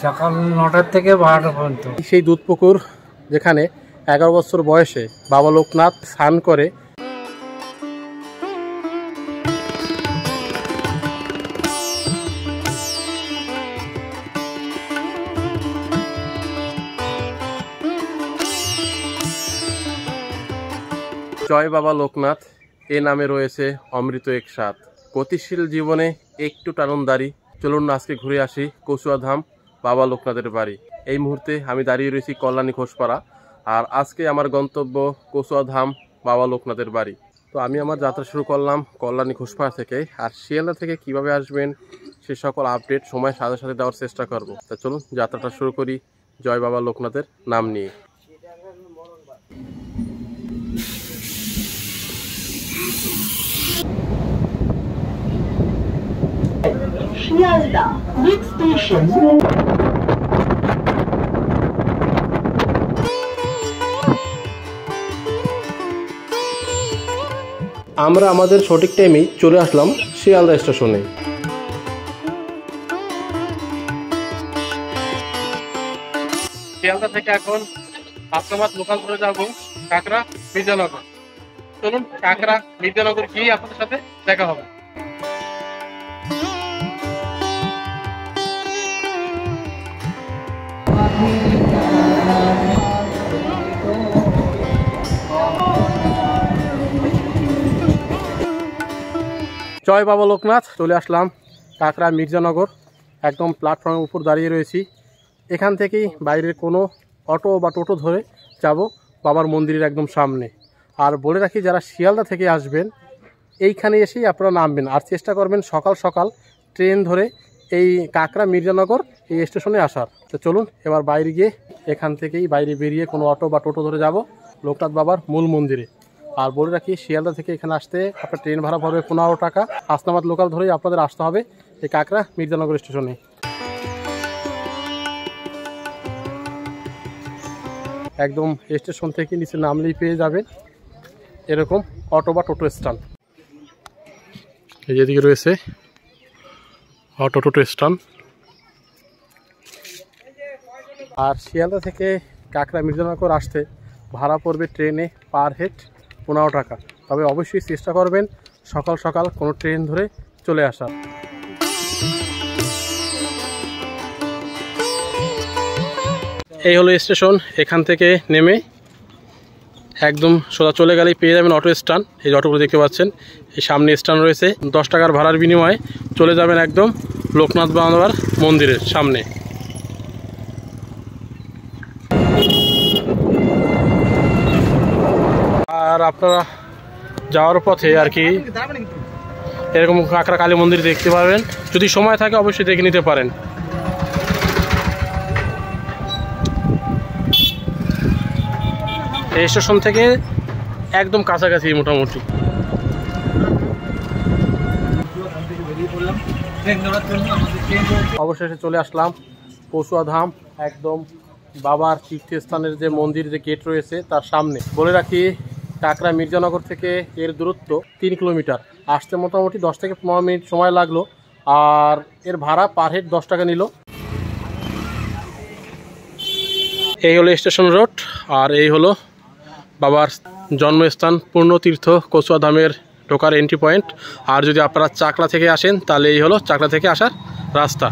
সকাল ৯টা থেকে ১২টা পর্যন্ত। সেই দুধ পুকুর যেখানে ১১ বছর বয়সে বাবা লোকনাথ স্নান করে জয় বাবা লোকনাথ এ নামে রয়েছে অমৃত এক স্বাদ। গতিশীল জীবনে একটু টাননদারি। চলুন আজকে ঘুরে আসি কচুয়াধাম বাবা লোকনাথের বাড়ি। এই মুহূর্তে আমি দাঁড়িয়ে রয়েছি কল্যাণী ঘোষপাড়া, আর আজকে আমার গন্তব্য কচুয়াধাম বাবা লোকনাথের বাড়ি। তো আমি আমার যাত্রা শুরু করলাম কল্যাণী ঘোষপাড়া থেকে, আর শিয়ালদা থেকে কিভাবে আসবেন সে সকল আপডেট সময়ের সাথে সাথে দেওয়ার চেষ্টা করব। তা চলুন যাত্রাটা শুরু করি জয় বাবা লোকনাথের নাম নিয়ে। Sealdah next station. আমরা আমাদের সঠিক টাইমেই চলে আসলাম শিয়ালদা স্টেশনে। শিয়ালদা থেকে এখন হাসনাবাদ লোকাল ধরে যাবো কাকড়া মির্জানগর। চলুন কাকড়া মির্জানগর গিয়ে আপনাদের সাথে দেখা হবে। জয় বাবা লোকনাথ, চলে আসলাম কাকড়া মির্জানগর। একদম প্ল্যাটফর্মের উপর দাঁড়িয়ে রয়েছি। এখান থেকেই বাইরের কোনো অটো বা টোটো ধরে যাব বাবার মন্দিরের একদম সামনে। আর বলে রাখি, যারা শিয়ালদা থেকে আসবেন এইখানে এসেই আপনারা নামবেন, আর চেষ্টা করবেন সকাল সকাল ট্রেন ধরে এই কাকড়া মির্জানগর এই স্টেশনে আসার। তো চলুন এবার বাইরে গিয়ে এখান থেকেই বাইরে বেরিয়ে কোনো অটো বা টোটো ধরে যাব লোকনাথ বাবার মূল মন্দিরে। আর বলে রাখি, শিয়ালদা থেকে এখানে আসতে আপনার ট্রেন ভাড়া পড়বে ১৫ টাকা। হাসনাবাদ লোকাল ধরেই আপনাদের আসতে হবে এই কাকড়া মির্জানগর স্টেশনে। একদম স্টেশন থেকে নিচে নামলেই পেয়ে যাবেন এরকম অটো বা টোটো স্ট্যান্ড। এই যেদিকে রয়েছে অটো টোটো স্ট্যান্ড। আর শিয়ালদা থেকে কাকড়া মির্জানগর আসতে ভাড়া পড়বে ট্রেনে পার হেড ১৫ টাকা। তবে অবশ্যই চেষ্টা করবেন সকাল সকাল কোনো ট্রেন ধরে চলে আসার। এই হলো স্টেশন। এখান থেকে নেমে একদম সোজা চলে গেলেই পেয়ে যাবেন অটো স্ট্যান্ড। এই অটোগুলো দেখতে পাচ্ছেন, এই সামনে স্ট্যান্ড রয়েছে। ১০ টাকার ভাড়ার বিনিময়ে চলে যাবেন একদম লোকনাথ বাবার মন্দিরের সামনে। আর আপনারা যাওয়ার পথে আর কি এরকম কাকড়া কালী মন্দির দেখতে পারবেন। যদি সময় থাকে অবশ্যই দেখে নিতে পারেন। এই স্টেশন থেকে একদম কাছাকাছি মোটামুটি। অবশেষে চলে আসলাম কচুয়াধাম, একদম বাবার তীর্থস্থানের যে মন্দির যে গেট রয়েছে তার সামনে। বলে রাখি, কাকড়া মির্জানগর থেকে এর দূরত্ব ৩ কিলোমিটার। আসতে মোটামুটি ১০ থেকে ১৫ মিনিট সময় লাগলো, আর এর ভাড়া পার হেড ১০ টাকা নিল। এই হলো স্টেশন রোড, আর এই হলো বাবার জন্মস্থান পূর্ণতীর্থ কচুয়াধামের ঢোকার এন্ট্রি পয়েন্ট। আর যদি আপনারা চাকলা থেকে আসেন তাহলে এই হলো চাকলা থেকে আসার রাস্তা।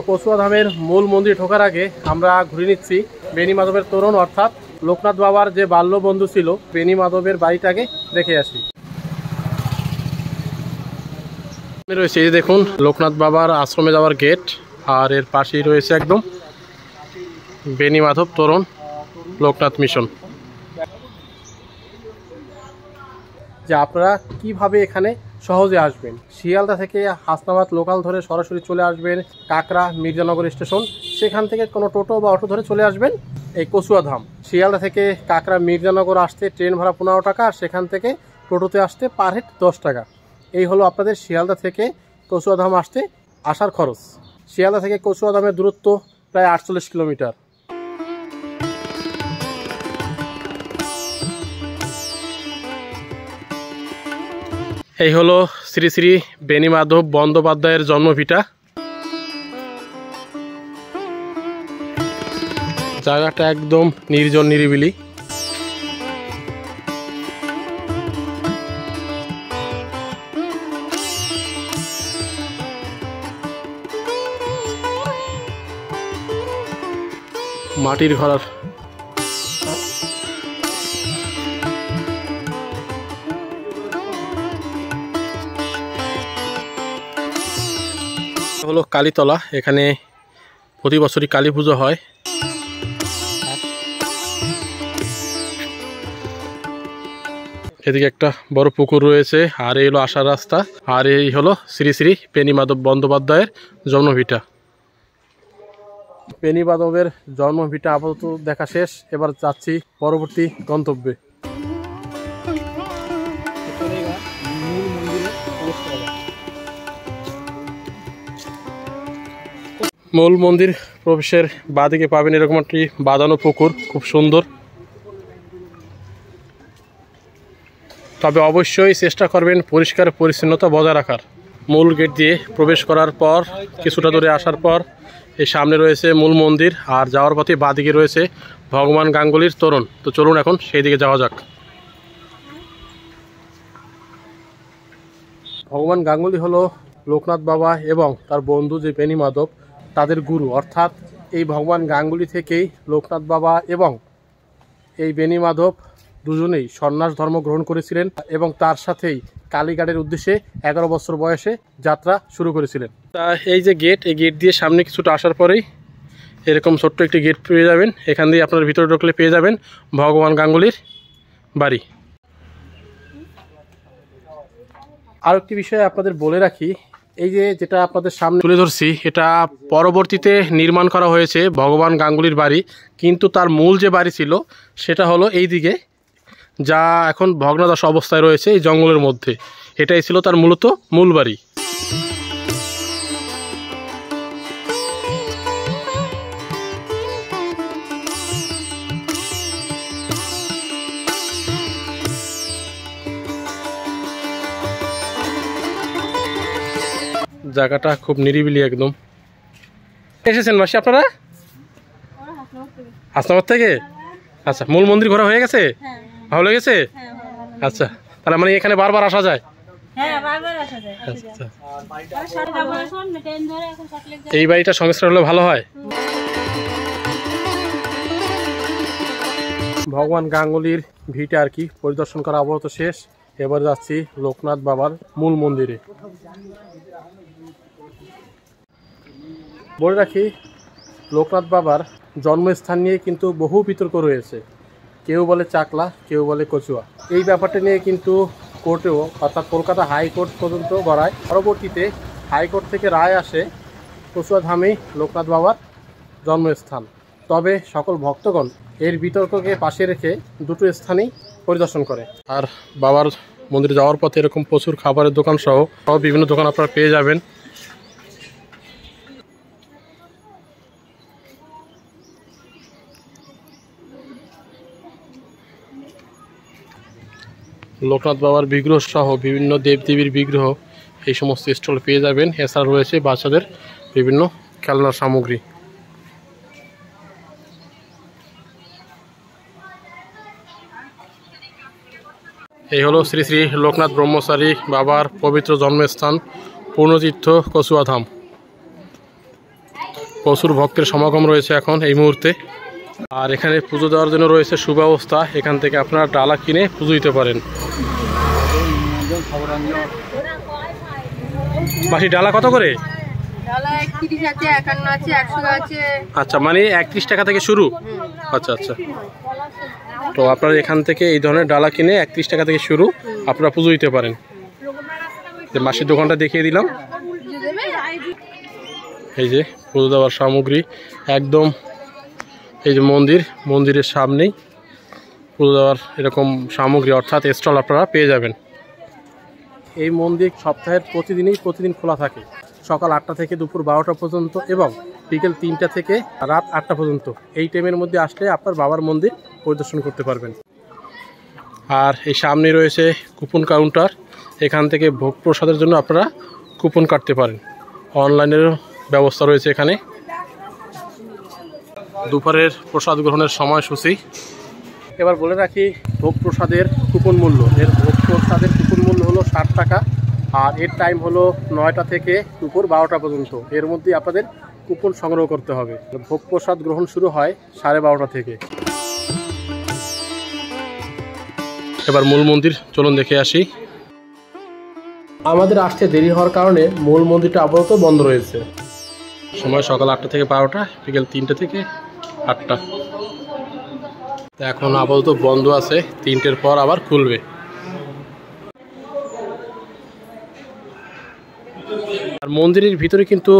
কচুয়াধামের মূল মন্দির ঢোকার আগে আমরা ঘুরে নিচ্ছি বেনি মাধবের তোরণ, অর্থাৎ লোকনাথ বাবার যে বাল্য বন্ধু ছিল বেনি মাধবের বাড়িটাকে দেখে আসি। রয়েছে এই দেখুন লোকনাথ বাবার আশ্রমে যাওয়ার গেট, আর এর পাশেই রয়েছে একদম বেনি মাধব তোরণ লোকনাথ মিশন। যে আপনারা কিভাবে এখানে সহজে আসবেন, শিয়ালদা থেকে হাসনাবাদ লোকাল ধরে সরাসরি চলে আসবেন কাকড়া মির্জানগর স্টেশন। সেখান থেকে কোনো টোটো বা অটো ধরে চলে আসবেন এই কচুয়াধাম। শিয়ালদা থেকে কাকড়া মির্জানগর আসতে ট্রেন ভাড়া ১৫ টাকা, আর সেখান থেকে টোটোতে আসতে পার হেড ১০ টাকা। এই হলো আপনাদের শিয়ালদা থেকে কচুয়াধাম আসতে আসার খরচ। শিয়ালদা থেকে কচুয়াধামের দূরত্ব প্রায় ৪৮ কিলোমিটার। এই হলো শ্রী শ্রী বেণীমাধব বন্দ্যোপাধ্যায়ের জন্মভিটা। জায়গাটা একদম নির্জন নিরিবিলি। মাটির ঘর। হলো কালীতলা, এখানে প্রতি বছরই কালী পুজো হয়। এদিকে একটা বড় পুকুর রয়েছে, আর এই হলো আসার রাস্তা, আর এই হলো শ্রী শ্রী বেণীমাধব বন্দ্যোপাধ্যায়ের জন্মভিটা। বেণীমাধবের জন্মভিটা আপাতত দেখা শেষ, এবার যাচ্ছি পরবর্তী গন্তব্যে। মূল মন্দির প্রবেশের বাঁদিকে পাবেন এরকম একটি বাঁধানো পুকুর, খুব সুন্দর। তবে অবশ্যই চেষ্টা করবেন পরিষ্কার পরিচ্ছন্নতা বজায় রাখার। মূল গেট দিয়ে প্রবেশ করার পর কিছুটা দূরে আসার পর এই সামনে রয়েছে মূল মন্দির, আর যাওয়ার পথে বাঁদিকে রয়েছে ভগবান গাঙ্গুলির তোরণ। তো চলুন এখন সেই দিকে যাওয়া যাক। ভগবান গাঙ্গুলি হলো লোকনাথ বাবা এবং তার বন্ধু যে বেণীমাধব, তাদের গুরু। অর্থাৎ এই ভগবান গাঙ্গুলি থেকেই লোকনাথ বাবা এবং এই বেণীমাধব দুজনেই সন্ন্যাস ধর্ম গ্রহণ করেছিলেন এবং তার সাথেই কালীঘাটের উদ্দেশ্যে 11 বছর বয়সে যাত্রা শুরু করেছিলেন। তা এই যে গেট, এই গেট দিয়ে সামনে কিছুটা আসার পরেই এরকম ছোট্ট একটি গেট পেয়ে যাবেন। এখান দিয়ে আপনার ভিতরে ঢুকলে পেয়ে যাবেন ভগবান গাঙ্গুলির বাড়ি। আর একটি বিষয় আপনাদের বলে রাখি, এই যে যেটা আপনাদের সামনে তুলে ধরছি, এটা পরবর্তীতে নির্মাণ করা হয়েছে ভগবান গাঙ্গুলির বাড়ি, কিন্তু তার মূল যে বাড়ি ছিল সেটা হলো এই দিকে, যা এখন ভগ্নাদশ অবস্থায় রয়েছে এই জঙ্গলের মধ্যে। এটাই ছিল তার মূলত মূল বাড়ি। জায়গাটা খুব নিরিবিলি একদম। এসেছেন মাসি আপনারা? হাসনাবাদ থেকে? আচ্ছা, মূল মন্দির ঘোরা হয়ে গেছে? ভালো লেগেছে? আচ্ছা, তাহলে মানে এখানে বারবার আসা যায়? এই বাড়িটা সংস্কার হলে ভালো হয়। ভগবান গাঙ্গুলির ভিটা আর কি পরিদর্শন করা আপাতত শেষ। এবার যাচ্ছি লোকনাথ বাবার মূল মন্দিরে। বলে রাখি, লোকনাথ বাবার জন্মস্থান নিয়ে কিন্তু বহু বিতর্ক রয়েছে। কেউ বলে চাকলা, কেউ বলে কচুয়া। এই ব্যাপারটা নিয়ে কিন্তু কোর্টেও, অর্থাৎ কলকাতা হাইকোর্ট পর্যন্ত গড়ায়। পরবর্তীতে হাইকোর্ট থেকে রায় আসে কচুয়া ধামেই লোকনাথ বাবার জন্মস্থান। তবে সকল ভক্তগণ এর বিতর্ককে পাশে রেখে দুটো স্থানেই পরিদর্শন করে। আর বাবার মন্দিরে যাওয়ার পথে এরকম প্রচুর খাবারের দোকান সহ বিভিন্ন দোকান আপনারা পেয়ে যাবেন। লোকনাথ বাবার বিগ্রহ সহ বিভিন্ন দেবদেবীর বিগ্রহ এই সমস্ত স্টল পেয়ে যাবেন। এছাড়া রয়েছে বাচ্চাদের বিভিন্ন খেলনার সামগ্রী। এই হলো শ্রী শ্রী লোকনাথ ব্রহ্মচারী বাবার পবিত্র জন্মস্থান পূর্ণতীর্থ কচুয়া ধাম। প্রচুর ভক্তের সমাগম রয়েছে এখন এই মুহূর্তে। আর এখানে পুজো দেওয়ার জন্য রয়েছে সুব্যবস্থা। এখান থেকে আপনারা ডালা কিনে পুজো দিতে পারেন। মাসি, ডালা কত করে? আচ্ছা, মানে 31 টাকা থেকে শুরু? আচ্ছা আচ্ছা, তো আপনারা এখান থেকে এই ধরনের ডালা কিনে 31 টাকা থেকে শুরু, আপনারা পুজো দিতে পারেন। মাসির দোকানটা দেখিয়ে দিলাম। এই যে পুজো দেওয়ার সামগ্রী একদম, এই যে মন্দিরের সামনেই পুজো দেওয়ার এরকম সামগ্রী অর্থাৎ স্টল আপনারা পেয়ে যাবেন। এই মন্দির সপ্তাহের প্রতিদিন খোলা থাকে, সকাল 8টা থেকে দুপুর 12টা পর্যন্ত এবং বিকেল 3টা থেকে রাত 8টা পর্যন্ত। এই টাইমের মধ্যে আসলে আপনার বাবার মন্দির পরিদর্শন করতে পারবেন। আর এই সামনে রয়েছে কুপন কাউন্টার, এখান থেকে ভোগ প্রসাদের জন্য আপনারা কুপন কাটতে পারেন। অনলাইনেরও ব্যবস্থা রয়েছে এখানে। দুপুরের প্রসাদ গ্রহণের সময়সূচি এবার বলে রাখি। ভোগ প্রসাদের কুপন মূল্য, এর ভোগ প্রসাদের কুপন মূল্য হলো 60 টাকা, আর এর টাইম হলো 9টা থেকে দুপুর 12টা পর্যন্ত। এর মধ্যে আপনাদের কুপন সংগ্রহ করতে হবে। ভোগ প্রসাদ গ্রহণ শুরু হয় 12:30 থেকে। এবার মূল মন্দির চলুন দেখে আসি। আমাদের আসতে দেরি হওয়ার কারণে মূল মন্দিরটা আপাতত বন্ধ রয়েছে। সময় সকাল 8টা থেকে 12টা, বিকেল 3টে থেকে 8টা। এখন আপাতত বন্ধ আছে, 3টের পর আবার খুলবে। আর মন্দিরের ভিতরে কিন্তু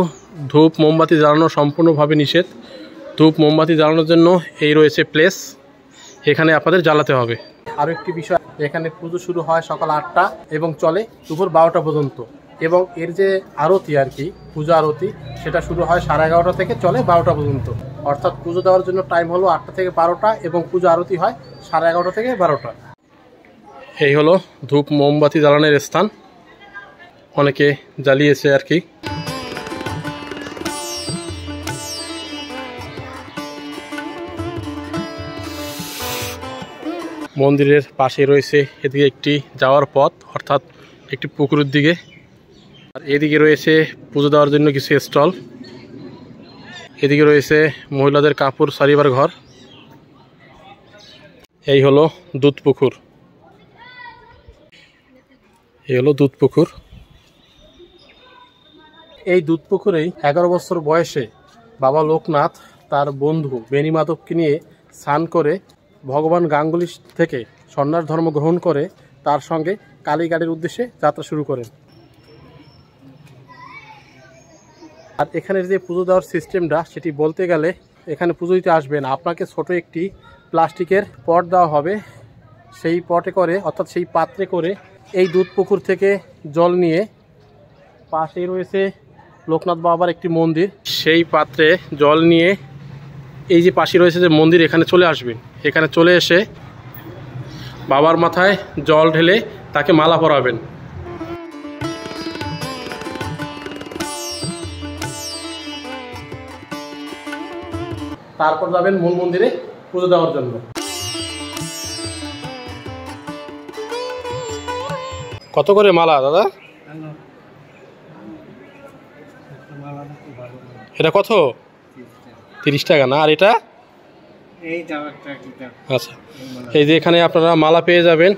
ধূপ মোমবাতি জ্বালানো সম্পূর্ণভাবে নিষেধ। ধূপ মোমবাতি জ্বালানোর জন্য এই রয়েছে প্লেস, এখানে আপনাদের জ্বালাতে হবে। আরও একটি বিষয়, এখানে পুজো শুরু হয় সকাল 8টা এবং চলে দুপুর 12টা পর্যন্ত। এবং এর যে আরতি আর কি, পূজা আরতি, সেটা শুরু হয় 11:30 থেকে চলে 12টা পর্যন্ত। অর্থাৎ পুজো দেওয়ার জন্য টাইম হলো 8টা থেকে 12টা এবং পূজা আরতি হয় 11:30 থেকে 12টা। এই হলো ধূপ মোমবাতি জ্বালানোর স্থান, অনেকে জ্বালিয়েছে আর কি। মন্দিরের পাশে রয়েছে এদিকে একটি যাওয়ার পথ, অর্থাৎ একটি পুকুরের দিকে। আর এদিকে রয়েছে পুজো দেওয়ার জন্য কিছু স্টল। এদিকে রয়েছে মহিলাদের কাপড় সারিবার ঘর। এই হলো দুধ পুকুর, এই হলো দুধ পুকুর। এই দুধ পুকুরেই 11 বছর বয়সে বাবা লোকনাথ তার বন্ধু বেনি মাধবকে নিয়ে স্নান করে ভগবান গাঙ্গুলি থেকে সন্ন্যাস ধর্ম গ্রহণ করে তার সঙ্গে কালীঘাটের উদ্দেশ্যে যাত্রা শুরু করেন। আর এখানের যে পুজো দেওয়ার সিস্টেমটা, সেটি বলতে গেলে এখানে পুজো দিতে আসবেন, আপনাকে ছোট একটি প্লাস্টিকের পট দেওয়া হবে। সেই পটে করে, অর্থাৎ সেই পাত্রে করে এই দুধ পুকুর থেকে জল নিয়ে, পাশেই রয়েছে লোকনাথ বাবার একটি মন্দির, সেই পাত্রে জল নিয়ে এই যে পাশে রয়েছে যে মন্দির, এখানে চলে আসবেন। এখানে চলে এসে বাবার মাথায় জল ঢেলে তাকে মালা পরাবেন। তারপর যাবেন মূল মন্দিরে পুজো দেওয়ার জন্য। কত করে মালা দাদা? এটা কত? 30 টাকা না? আর এটা? আচ্ছা, এই যে এখানে আপনারা মালা পেয়ে যাবেন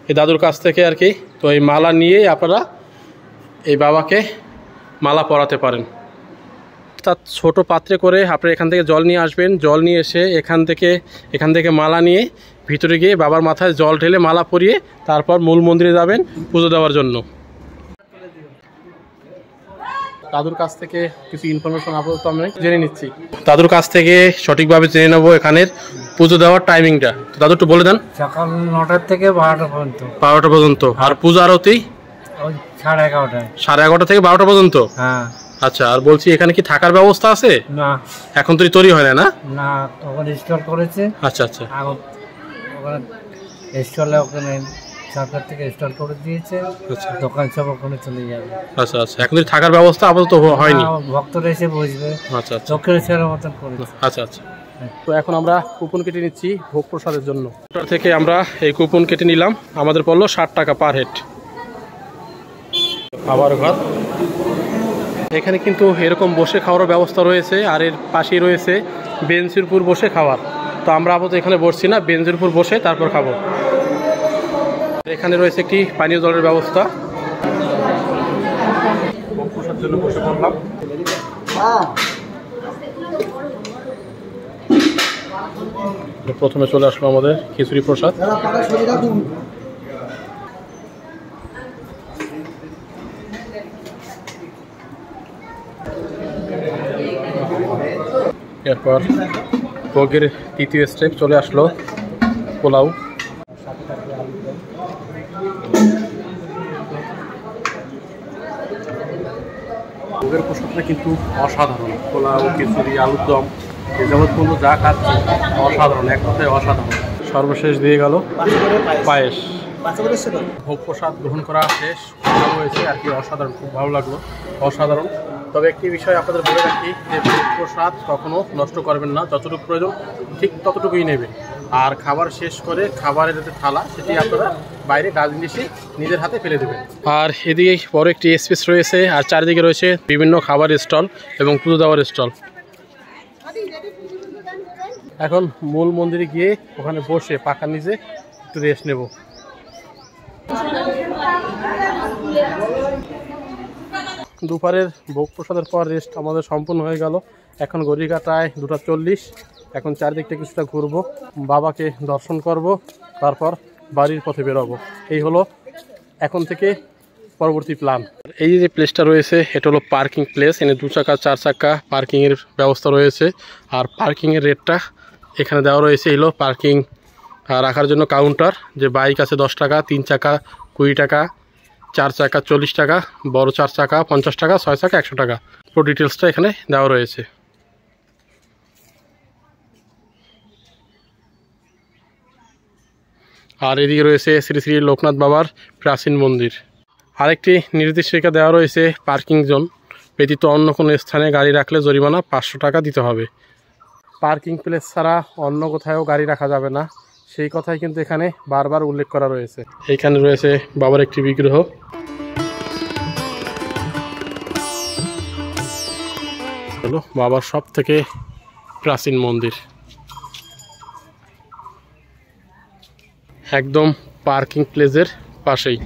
এই দাদুর কাছ থেকে আর কি। তো এই মালা নিয়েই আপনারা এই বাবাকে মালা পরাতে পারেন। অর্থাৎ ছোট পাত্রে করে আপনারা এখান থেকে জল নিয়ে আসবেন। জল নিয়ে এসে এখান থেকে মালা নিয়ে ভিতরে গিয়ে বাবার মাথায় জল ঢেলে মালা পরিয়ে তারপর মূল মন্দিরে যাবেন পুজো দেওয়ার জন্য। দাদুর কাছ থেকে কিছু ইনফরমেশন আপাতত আমরা জেনে নিচ্ছি। দাদুর কাছ থেকে সঠিকভাবে জেনে নেবো এখানের পুজো দেওয়ার টাইমিংটা। দাদু একটু বলে দেন। সকাল 9টা থেকে 12টা পর্যন্ত। 12টা পর্যন্ত। আর পূজা আরতি? 11:30। 11:30 থেকে 12টা পর্যন্ত। হ্যাঁ। আচ্ছা, আর বলছি এখানে কি থাকার ব্যবস্থা আছে? না, এখন তো তৈরি হয় না। না, ওখানে স্টল করেছে। আচ্ছা আচ্ছা, ওখানে স্টলে ওখানে সরকার থেকে স্টল করে দিয়েছে। দোকান সব ওখানে চলে যাবে। আচ্ছা আচ্ছা, এখন তো থাকার ব্যবস্থা আপাতত হয়নি। ভক্তরা এসে বসবে। আচ্ছা আচ্ছা, দক্ষিণ এশিয়ার মতন করেছে। আচ্ছা আচ্ছা। তো এখন আমরা কুপন কেটে নিচ্ছি ভোগ প্রসাদের জন্য। ওটার থেকে আমরা এই কুপন কেটে নিলাম, আমাদের পড়লো 60 টাকা পার হেড। খাবার ঘর, এখানে কিন্তু এরকম বসে খাওয়ার ব্যবস্থা রয়েছে। আর এর পাশেই রয়েছে বেঞ্চের উপর বসে খাওয়ার। তো আমরা আপাতত এখানে বসছি না, বেঞ্চের উপর বসে তারপর খাবো। এখানে রয়েছে একটি পানীয় জলের ব্যবস্থা। ভোগ প্রসাদের জন্য বসে পড়লাম। প্রথমে চলে আসলো আমাদের খিচুড়ি প্রসাদ। এরপর ভোগের তৃতীয় স্টেপ চলে আসলো পোলাও। ভোগের প্রসাদটা কিন্তু অসাধারণ। পোলাও, খিচুড়ি, আলুর দম, এ যাবৎ পর্যন্ত যা খাচ্ছি অসাধারণ, এক কথায় অসাধারণ। সর্বশেষ দিয়ে গেল পায়েস। ভোগ প্রসাদ গ্রহণ করা শেষ, ভালো হয়েছে আর কি, অসাধারণ, খুব ভালো লাগলো, অসাধারণ। তবে একটি বিষয় আপনাদের বলে রাখি যে ভোগ প্রসাদ কখনো নষ্ট করবেন না, যতটুকু প্রয়োজন ঠিক ততটুকুই নেবেন। আর খাবার শেষ করে খাবারের যে থালা সেটি আপনারা বাইরে ডাস্টবিনে নিজের হাতে ফেলে দেবেন। আর এদিকে বড় একটি স্পেস রয়েছে, আর চারিদিকে রয়েছে বিভিন্ন খাবারের স্টল এবং পুজো দেওয়ার স্টল। এখন মূল মন্দিরে গিয়ে ওখানে বসে পাখার নিচে একটু রেস্ট নেব। দুপুরের ভোগ প্রসাদের পর রেস্ট আমাদের সম্পূর্ণ হয়ে গেল। এখন ঘড়ি কাটায় 2:40। এখন চারদিকটা কিছুটা ঘুরবো, বাবাকে দর্শন করব, তারপর বাড়ির পথে বেরোবো। এই হলো এখন থেকে পরবর্তী প্ল্যান। এই যে প্লেসটা রয়েছে এটা হলো পার্কিং প্লেস, এখানে 2 চাকা 4 চাকা পার্কিংয়ের ব্যবস্থা রয়েছে। আর পার্কিংয়ের রেটটা এখানে দেওয়া রয়েছে, এলো পার্কিং রাখার জন্য কাউন্টার, যে বাইক আছে 10 টাকা, 3 চাকা 20 টাকা, 4 চাকা 40 টাকা, বড় 4 চাকা 50 টাকা, 6 চাকা 100 টাকা। পুরো ডিটেলসটা এখানে দেওয়া রয়েছে। আর এদিকে রয়েছে শ্রী শ্রী লোকনাথ বাবার প্রাচীন মন্দির। আরেকটি নির্দেশিকা দেওয়া রয়েছে, পার্কিং জোন ব্যতীত অন্য কোনো স্থানে গাড়ি রাখলে জরিমানা 500 টাকা দিতে হবে। পার্কিং প্লেস ছাড়া অন্য কোথাও গাড়ি রাখা যাবে না, সেই কথাই কিন্তু এখানে বারবার উল্লেখ করা রয়েছে। এইখানে রয়েছে বাবার একটি বিগ্রহ। হলো বাবার সব থেকে প্রাচীন মন্দির, একদম পার্কিং প্লেসের পাশেই।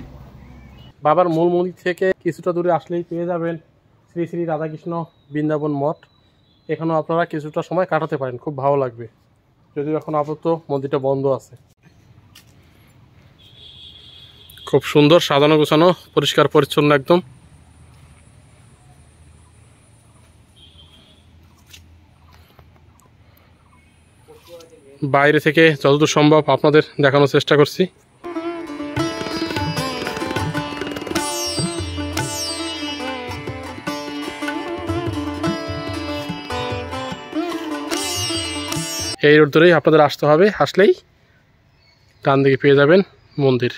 বাবার মূল মন্দির থেকে কিছুটা দূরে আসলেই পেয়ে যাবেন শ্রী শ্রী রাধাকৃষ্ণ বৃন্দাবন মঠ। এখানেও আপনারা কিছুটা সময় কাটাতে পারেন, খুব ভালো লাগবে, যদিও এখন আপাতত মন্দিরটা বন্ধ আছে। খুব সুন্দর সাজানো গোছানো, পরিষ্কার পরিচ্ছন্ন একদম। বাইরে থেকে যতদূর সম্ভব আপনাদের দেখানোর চেষ্টা করছি। এই রোড ধরেই আপনাদের আসতে হবে, আসলেই ডান দিকে পেয়ে যাবেন মন্দির।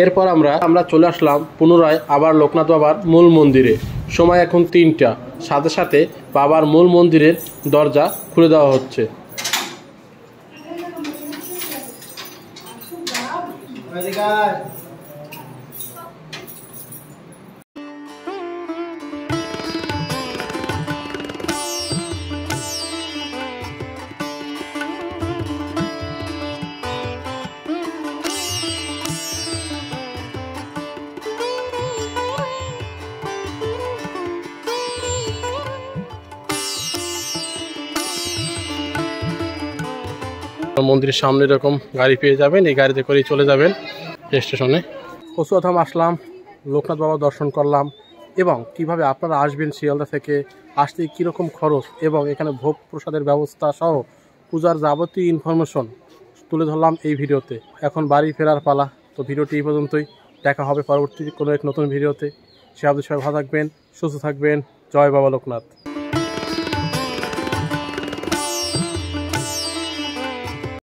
এরপর আমরা চলে আসলাম পুনরায় আবার লোকনাথ বাবার মূল মন্দিরে। সময় এখন 3টা, সাথে সাথে বাবার মূল মন্দিরের দরজা খুলে দেওয়া হচ্ছে। মন্দিরের সামনে এরকম গাড়ি পেয়ে যাবেন, এই গাড়িতে করেই চলে যাবেন স্টেশনে। প্রথম আসলাম, লোকনাথ বাবা দর্শন করলাম, এবং কিভাবে আপনারা আসবেন শিয়ালদা থেকে, আসতে কীরকম খরচ এবং এখানে ভোগ প্রসাদের ব্যবস্থা সহ পূজার যাবতীয় ইনফরমেশন তুলে ধরলাম এই ভিডিওতে। এখন বাড়ি ফেরার পালা, তো ভিডিওটি এই পর্যন্তই। দেখা হবে পরবর্তী কোনো এক নতুন ভিডিওতে। সে আপনাদের সবাই ভালো থাকবেন, সুস্থ থাকবেন। জয় বাবা লোকনাথ।